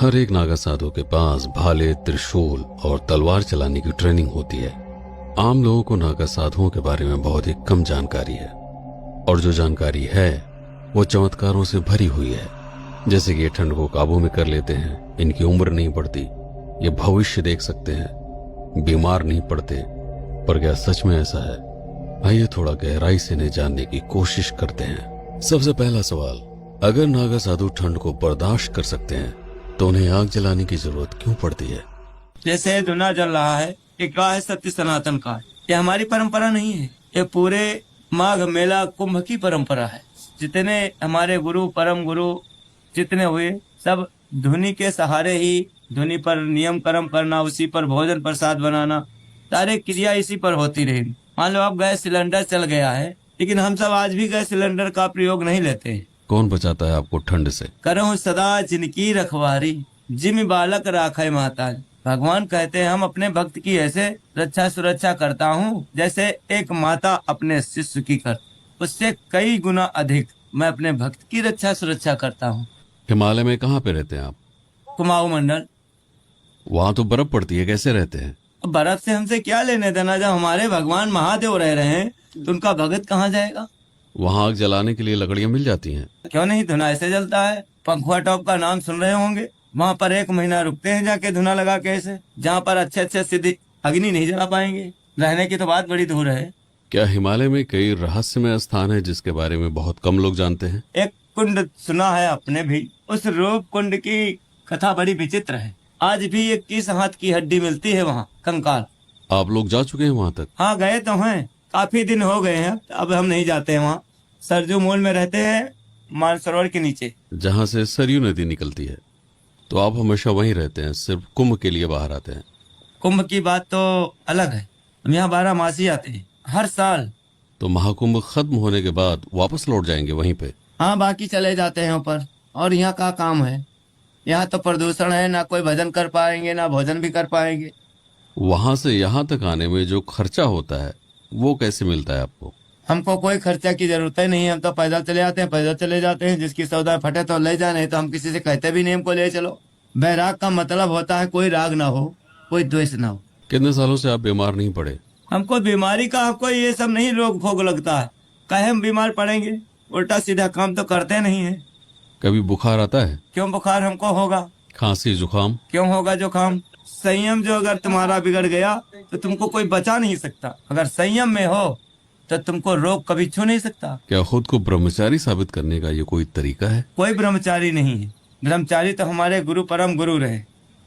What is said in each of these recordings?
हर एक नागा साधु के पास भाले, त्रिशूल और तलवार चलाने की ट्रेनिंग होती है। आम लोगों को नागा साधुओं के बारे में बहुत ही कम जानकारी है, और जो जानकारी है वो चमत्कारों से भरी हुई है। जैसे कि ये ठंड को काबू में कर लेते हैं, इनकी उम्र नहीं बढ़ती, ये भविष्य देख सकते हैं, बीमार नहीं पड़ते। पर क्या सच में ऐसा है? आइए थोड़ा गहराई से इन्हें जानने की कोशिश करते हैं। सबसे पहला सवाल, अगर नागा साधु ठंड को बर्दाश्त कर सकते हैं तो उन्हें आग जलाने की जरूरत क्यों पड़ती है? जैसे धुना जल रहा है, ये का है सत्य सनातन का है। ये हमारी परंपरा नहीं है, ये पूरे माघ मेला कुंभ की परंपरा है। जितने हमारे गुरु, परम गुरु जितने हुए, सब धुनी के सहारे ही, धुनी पर नियम कर्म करना, उसी पर भोजन प्रसाद बनाना, सारे क्रिया इसी पर होती रही। मान लो अब गैस सिलेंडर चल गया है, लेकिन हम सब आज भी गैस सिलेंडर का प्रयोग नहीं लेते हैं। कौन बचाता है आपको ठंड से? करहूं सदा जिनकी रखवारी, जिम बालक राखे माता। भगवान कहते हैं हम अपने भक्त की ऐसे रक्षा सुरक्षा करता हूँ जैसे एक माता अपने शिष्य की कर, उससे कई गुना अधिक मैं अपने भक्त की रक्षा सुरक्षा करता हूँ। हिमालय में कहाँ पे रहते हैं आप? कुमाऊं मंडल। वहां तो बर्फ पड़ती है, कैसे रहते हैं? अब बर्फ से हमसे क्या लेने देना? जब हमारे भगवान महादेव रह रहे हैं तो उनका भगत कहाँ जाएगा? वहां आग जलाने के लिए लकड़ियां मिल जाती हैं। क्यों नहीं, धुना ऐसे जलता है। पंखुआ टॉप का नाम सुन रहे होंगे, वहाँ पर 1 महीना रुकते हैं जाके धुना लगा के, ऐसे जहाँ पर अच्छे अच्छे सिद्धि अग्नि नहीं जला पाएंगे। रहने की तो बात बड़ी दूर है। क्या हिमालय में कई रहस्यमय स्थान है जिसके बारे में बहुत कम लोग जानते हैं? एक कुंड सुना है अपने भी, उस रूप कुंड की कथा बड़ी विचित्र है। आज भी 21 हाथ की हड्डी मिलती है वहाँ, कंकाल। आप लोग जा चुके हैं वहां तक? हाँ, गए तो हैं, काफी दिन हो गए हैं, अब हम नहीं जाते हैं वहाँ। सरजू मोल में रहते हैं, मानसरोवर के नीचे, जहाँ से सरयू नदी निकलती है। तो आप हमेशा वहीं रहते हैं, सिर्फ कुंभ के लिए बाहर आते हैं? कुंभ की बात तो अलग है, हम यहाँ 12 मासी आते हैं हर साल। तो महाकुंभ खत्म होने के बाद वापस लौट जाएंगे वहीं पे? हाँ, बाकी चले जाते हैं ऊपर। और यहाँ का काम है, यहाँ तो प्रदूषण है, ना कोई भजन कर पाएंगे ना भोजन भी कर पाएंगे। वहां से यहाँ तक आने में जो खर्चा होता है वो कैसे मिलता है आपको? हमको कोई खर्चा की जरूरत ही नहीं है, हम तो पैदल चले आते हैं, पैदल चले जाते हैं। जिसकी सौदा फटे तो ले जाए, नहीं तो हम किसी से कहते भी नहीं हमको ले चलो। बैराग का मतलब होता है कोई राग ना हो, कोई द्वेष ना हो। कितने सालों से आप बीमार नहीं पड़े? हमको बीमारी का, हमको ये सब नहीं रोग भोग लगता है, कहे हम बीमार पड़ेंगे। उल्टा सीधा काम तो करते नहीं है। कभी बुखार आता है? क्यों बुखार हमको होगा? खांसी जुकाम? क्यों होगा जुकाम? संयम जो अगर तुम्हारा बिगड़ गया तो तुमको कोई बचा नहीं सकता। अगर संयम में हो तो तुमको रोग कभी छू नहीं सकता। क्या खुद को ब्रह्मचारी साबित करने का ये कोई तरीका है? कोई ब्रह्मचारी नहीं है, ब्रह्मचारी तो हमारे गुरु परम गुरु रहे।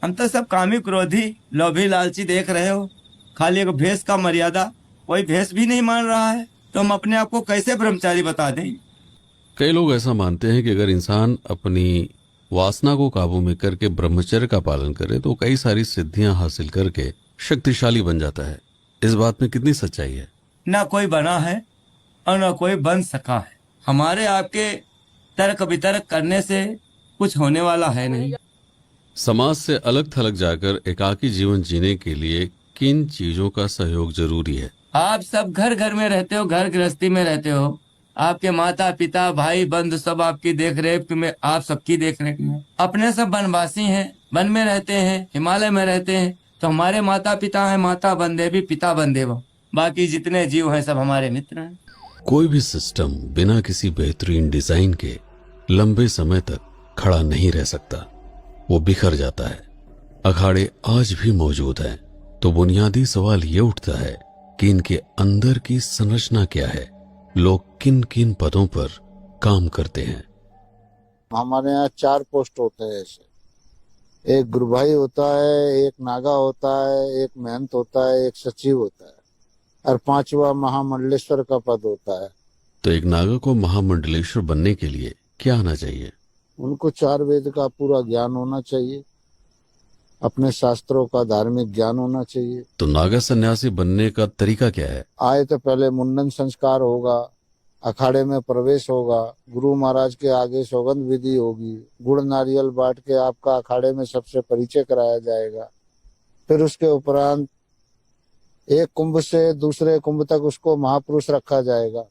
हम तो सब कामी, क्रोधी, लोभी, लालची देख रहे हो। खाली एक भेष का मर्यादा कोई भेष भी नहीं मान रहा है, तो हम अपने आप को कैसे ब्रह्मचारी बता दें? कई लोग ऐसा मानते हैं कि अगर इंसान अपनी वासना को काबू में करके ब्रह्मचर्य का पालन करे तो कई सारी सिद्धियां हासिल करके शक्तिशाली बन जाता है। इस बात में कितनी सच्चाई है? ना कोई बना है और ना कोई बन सका है। हमारे आपके तर्क वितर्क करने से कुछ होने वाला है नहीं। समाज से अलग थलग जाकर एकाकी जीवन जीने के लिए किन चीजों का सहयोग जरूरी है? आप सब घर घर में रहते हो, घर गृहस्थी में रहते हो। आपके माता पिता भाई बंधु सब आपकी देख रेख में, आप सबकी देख रेख में। अपने सब वनवासी हैं, वन में रहते हैं, हिमालय में रहते हैं, तो हमारे माता पिता हैं, माता बंदे भी पिता बंदे वो। बाकी जितने जीव हैं सब हमारे मित्र हैं। कोई भी सिस्टम बिना किसी बेहतरीन डिजाइन के लंबे समय तक खड़ा नहीं रह सकता, वो बिखर जाता है। अखाड़े आज भी मौजूद हैं, तो बुनियादी सवाल ये उठता है कि इनके अंदर की संरचना क्या है, लोग किन किन पदों पर काम करते हैं। हमारे यहाँ 4 पोस्ट होते हैं ऐसे। एक गुरु भाई होता है, एक नागा होता है, एक महंत होता है, एक सचिव होता है, और 5वां महामंडलेश्वर का पद होता है। तो एक नागा को महामंडलेश्वर बनने के लिए क्या आना चाहिए? उनको 4 वेद का पूरा ज्ञान होना चाहिए, अपने शास्त्रों का धार्मिक ज्ञान होना चाहिए। तो नागा सन्यासी बनने का तरीका क्या है? आए तो पहले मुंडन संस्कार होगा, अखाड़े में प्रवेश होगा, गुरु महाराज के आगे सौगंध विधि होगी, गुड़ नारियल बांट के आपका अखाड़े में सबसे परिचय कराया जाएगा। फिर उसके उपरांत एक कुंभ से दूसरे कुंभ तक उसको महापुरुष रखा जाएगा।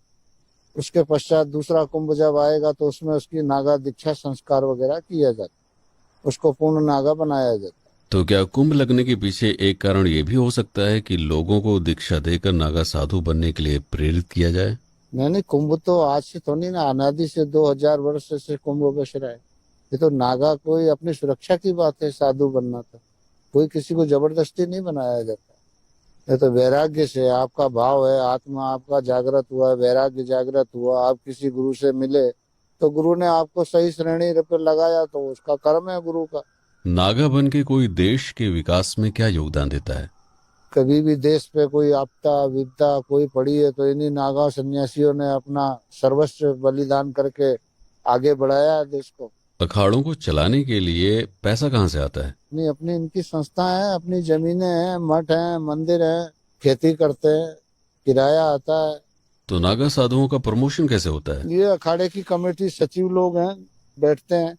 उसके पश्चात दूसरा कुंभ जब आएगा तो उसमें उसकी नागा दीक्षा संस्कार वगैरह किया जाता है। उसको पूर्ण नागा बनाया जाता है। तो क्या कुंभ लगने के पीछे एक कारण ये भी हो सकता है कि लोगों को दीक्षा देकर नागा साधु बनने के लिए प्रेरित किया जाए? नहीं, कुंभ तो आज से तो नहीं ना, अनादि से 2000 वर्ष से कुंभ बस रहा है। ये तो नागा कोई अपनी सुरक्षा की बात है, साधु बनना था, कोई किसी को जबरदस्ती नहीं बनाया जाता। ये तो वैराग्य से, आपका भाव है, आत्मा आपका जागृत हुआ है, वैराग्य जागृत हुआ, आप किसी गुरु से मिले तो गुरु ने आपको सही श्रेणी पे लगाया, तो उसका कर्म है गुरु का। नागा बन के कोई देश के विकास में क्या योगदान देता है? कभी भी देश पे कोई आपदा विपदा कोई पड़ी है तो इन्हीं नागा सन्यासियों ने अपना सर्वस्व बलिदान करके आगे बढ़ाया है देश को। अखाड़ों को चलाने के लिए पैसा कहाँ से आता है? अपनी अपनी इनकी संस्था है, अपनी जमीनें हैं, मठ हैं, मंदिर हैं, खेती करते हैं, किराया आता है। तो नागा साधुओं का प्रमोशन कैसे होता है? ये अखाड़े की कमेटी सचिव लोग हैं, बैठते हैं,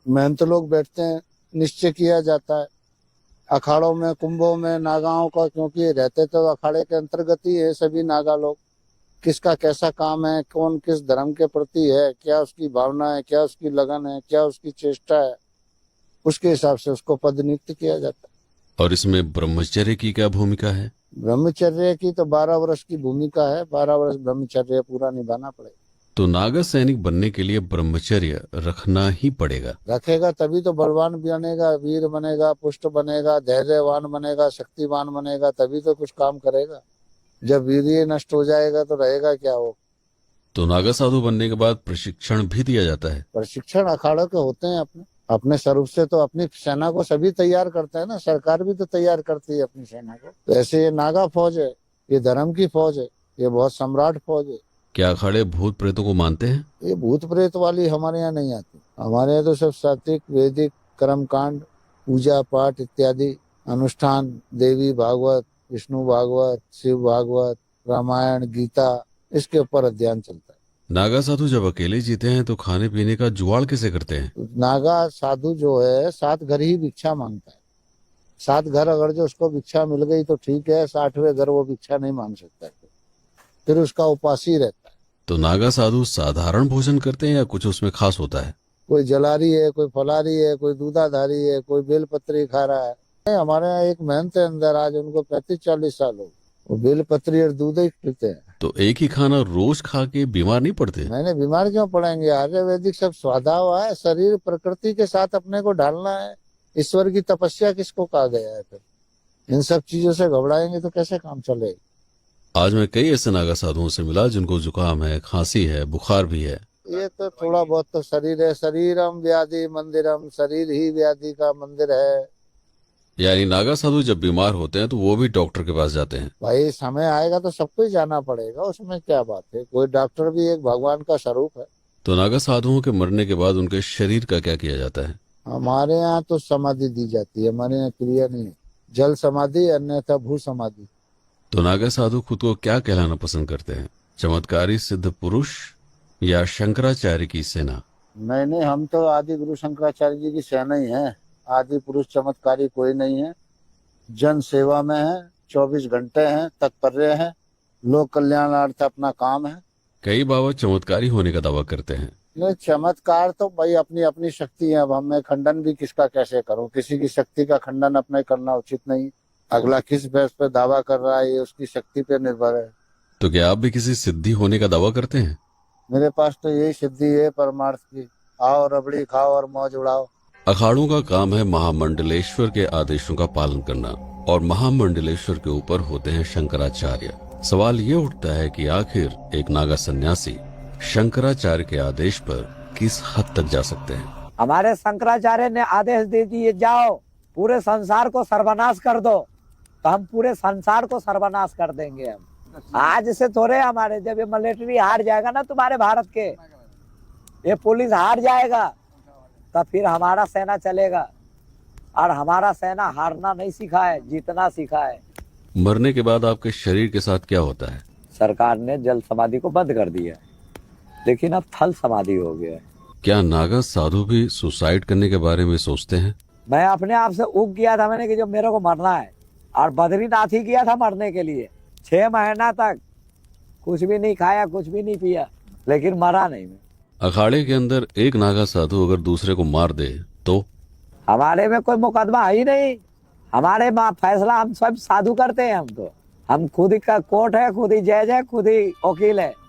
महंत लोग बैठते हैं, निश्चय किया जाता है। अखाड़ों में, कुंभों में नागाओं का, क्योंकि रहते तो अखाड़े के अंतर्गत ही है सभी नागा लोग, किसका कैसा काम है, कौन किस धर्म के प्रति है, क्या उसकी भावना है, क्या उसकी लगन है, क्या उसकी चेष्टा है, उसके हिसाब से उसको पद नियुक्त किया जाता है। और इसमें ब्रह्मचर्य की क्या भूमिका है? ब्रह्मचर्य की तो 12 वर्ष की भूमिका है, 12 वर्ष ब्रह्मचर्य पूरा निभाना पड़ेगा। तो नागा सैनिक बनने के लिए ब्रह्मचर्य रखना ही पड़ेगा। रखेगा तभी तो बलवान बनेगा, वीर बनेगा, पुष्ट बनेगा, धैर्यवान बनेगा, शक्तिवान बनेगा, तभी तो कुछ काम करेगा। जब वीर्य नष्ट हो जाएगा तो रहेगा क्या वो। तो नागा साधु बनने के बाद प्रशिक्षण भी दिया जाता है? प्रशिक्षण अखाड़ों के होते हैं, अपने अपने स्वरूप से तो अपनी सेना को सभी तैयार करते हैं ना, सरकार भी तो तैयार करती है अपनी सेना को। तो ऐसे ये नागा फौज है, ये धर्म की फौज है, ये बहुत सम्राट फौज है। क्या अखाड़े भूत प्रेतों को मानते हैं? ये भूत प्रेत वाली हमारे यहाँ नहीं आती। हमारे यहाँ तो सब सात्विक वैदिक कर्मकांड, पूजा पाठ इत्यादि अनुष्ठान, देवी भागवत, विष्णु भागवत, शिव भागवत, रामायण, गीता, इसके ऊपर अध्ययन चलता है। नागा साधु जब अकेले जीते हैं तो खाने पीने का जुगाड़ कैसे करते हैं? तो नागा साधु जो है 7 घर ही भिक्षा मांगता है। 7 घर अगर जो उसको भिक्षा मिल गई तो ठीक है, 60वें घर वो भिक्षा नहीं मांग सकता है, फिर उसका उपासी रहता है। तो नागा साधु साधारण भोजन करते हैं या कुछ उसमें खास होता है? कोई जलारी है, कोई फलारी है, कोई दूधाधारी है, कोई बेलपत्री खा रहा है। हमारे यहाँ एक महंत है अंदर, आज उनको 35-40 साल हो, वो बेलपत्री और दूध ही पीते हैं। तो एक ही खाना रोज खा के बीमार नहीं पड़ते? मैंने बीमार क्यों पड़ेंगे, आयुर्वेदिक सब स्वादा हुआ है, शरीर प्रकृति के साथ अपने को ढालना है। ईश्वर की तपस्या किसको कहा गया है? फिर इन सब चीजों से घबराएंगे तो कैसे काम चलेगा। आज मैं कई ऐसे नागा साधुओं से मिला जिनको जुकाम है, खांसी है, बुखार भी है। ये तो थोड़ा बहुत तो शरीर है, शरीरम व्याधि मंदिरम, शरीर ही व्याधि का मंदिर है। यानी नागा साधु जब बीमार होते हैं तो वो भी डॉक्टर के पास जाते हैं? भाई समय आएगा तो सबको ही जाना पड़ेगा, उसमें क्या बात है, कोई डॉक्टर भी एक भगवान का स्वरूप है। तो नागा साधुओं के मरने के बाद उनके शरीर का क्या किया जाता है? हमारे यहाँ तो समाधि दी जाती है, हमारे यहाँ क्रिया नहीं है, जल समाधि अन्यथा भू समाधि। तो नागा साधु खुद को क्या कहलाना पसंद करते हैं, चमत्कारी सिद्ध पुरुष या शंकराचार्य की सेना? नहीं, हम तो आदि गुरु शंकराचार्य जी की सेना ही है। आदि पुरुष चमत्कारी कोई नहीं है, जन सेवा में है, 24 घंटे हैं, तत्पर्य है, लोक कल्याणार्थ अपना काम है। कई बाबा चमत्कारी होने का दावा करते हैं। नहीं, चमत्कार तो भाई अपनी अपनी शक्ति है। अब मैं खंडन भी किसका कैसे करूं, किसी की शक्ति का खंडन अपने करना उचित नहीं। अगला किस बेस पे दावा कर रहा है ये उसकी शक्ति पे निर्भर है। तो क्या आप भी किसी सिद्धि होने का दावा करते हैं? मेरे पास तो यही सिद्धि है परमार्थ की, आओ रबड़ी खाओ और मौज उड़ाओ। अखाड़ों का काम है महामंडलेश्वर के आदेशों का पालन करना, और महामंडलेश्वर के ऊपर होते हैं शंकराचार्य। सवाल ये उठता है कि आखिर एक नागा सन्यासी शंकराचार्य के आदेश पर किस हद तक जा सकते हैं? हमारे शंकराचार्य ने आदेश दे दिए, जाओ पूरे संसार को सर्वनाश कर दो, तो हम पूरे संसार को सर्वनाश कर देंगे। हम आज से थोड़े, हमारे जब ये मिलिट्री हार जाएगा ना तुम्हारे भारत के, ये पुलिस हार जाएगा, तब फिर हमारा सेना चलेगा। और हमारा सेना हारना नहीं सीखा है, जीतना सीखा है। मरने के बाद आपके शरीर के साथ क्या होता है? सरकार ने जल समाधि को बंद कर दिया है, लेकिन अब थल समाधि हो गया है। क्या नागा साधु भी सुसाइड करने के बारे में सोचते हैं? मैं अपने आप से उग गया था मैंने कि जो मेरे को मरना है, और बद्रीनाथ ही गया था मरने के लिए। 6 महीना तक कुछ भी नहीं खाया, कुछ भी नहीं पिया, लेकिन मरा नहीं मैं। अखाड़े के अंदर एक नागा साधु अगर दूसरे को मार दे तो हमारे में कोई मुकदमा है ही नहीं। हमारे फैसला हम सब साधु करते हैं। हम खुद ही का कोर्ट है, खुद ही जज है, खुद ही वकील है।